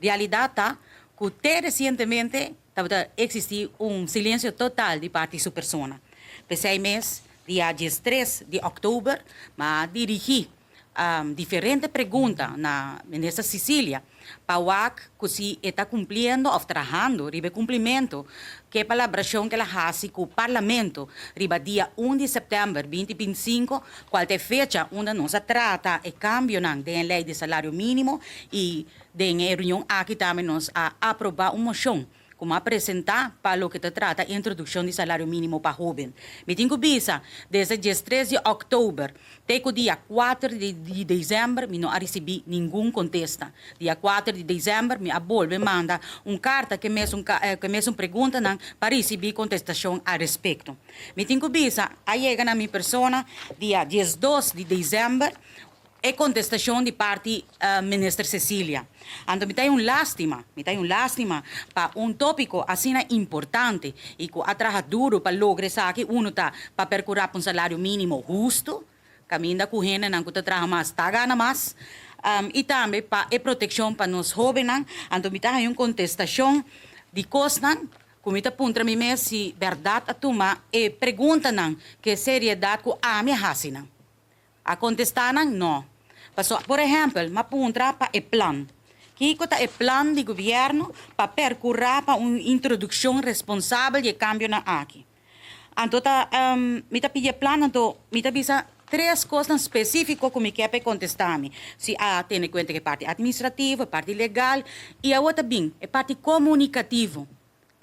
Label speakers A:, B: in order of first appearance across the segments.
A: Realidade está que até recentemente existia silêncio total de parte de sua persona. Pensei mês, dia 13 de outubro, mas dirigi diferentes perguntas na ministra Sicília para que se está cumprindo ou trabalhando riba cumprimento que a colaboração que ela faz com o Parlamento riba dia 1 de setembro 2025, qual é a fecha onde nós trata e cambio da lei de salário mínimo e da reunião aqui também nós aprovar uma moção como apresentar para o que te trata a introdução de salário mínimo para jovem. Me tenho visa, desde dia 13 de outubro, até o dia 4 de dezembro, eu não recebi nenhum contesta. Dia 4 de dezembro, me me manda uma carta que me pergunta para receber contestação a respeito. Me tenho visa, aí chega na minha persona, dia 12 de dezembro, é contestação de parte ministra Cecília. Então, me tem lástima para tópico assim importante e que atrás duro para lograr que uno tá para percorrer um salário mínimo justo, caminda com gente não que trabalha mais, tá ganha mais, e também para a proteção para nós jovens. Então, me tem contestação de coisas como está punta mim se verdade a tomar e pergunta que seriedade que a minha hasina. A contestar não. Por exemplo, me apunta para o plano. Que é o plano de governo para percorrer para uma introdução responsável de cambio na aqui. Então, me pedi plano, então, me pisa três coisas específicas que me quer contestar-me. Se tem em conta que a parte administrativa, a parte legal e a outra bem, a parte comunicativa.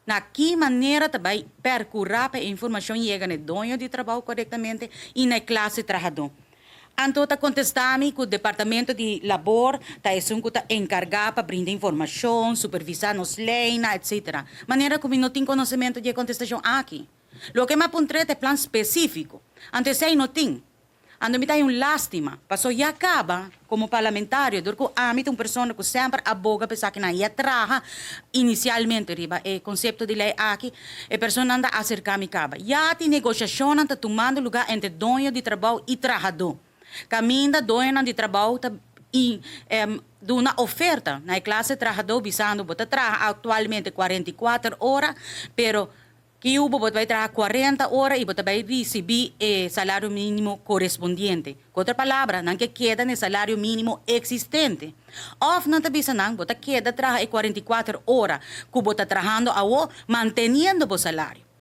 A: Na que maneira também percorrer para a informação chega no dono de trabalho corretamente e na classe trabalhador. Então, está contestando que o Departamento de Labor está encarregado para brindar informação, supervisar nos leis, etc. Maneira como não tem conhecimento de contestação aqui. O que me apontei é plano específico. Antes aí não tem. Então, me dá lástima. Passou e acaba como parlamentário, porque a mim tem uma pessoa que sempre aboga para que não ia trabalhar inicialmente, riba, o concepto de lei aqui, a pessoa anda a acercar-me acaba. Já tem negociação, está tomando lugar entre dono de trabalho e trabalhador. Caminda, dona de trabalho e duna oferta na classe trabalhador visando botar trabalhar atualmente 44 horas, pero que o vai trabalhar 40 horas e vai receber o salário mínimo correspondiente. Com outra palavra, não que queda no salário mínimo existente. Ou não está visando, bota queda trabalhar 44 horas, que bota trabalhando mantendo o salário.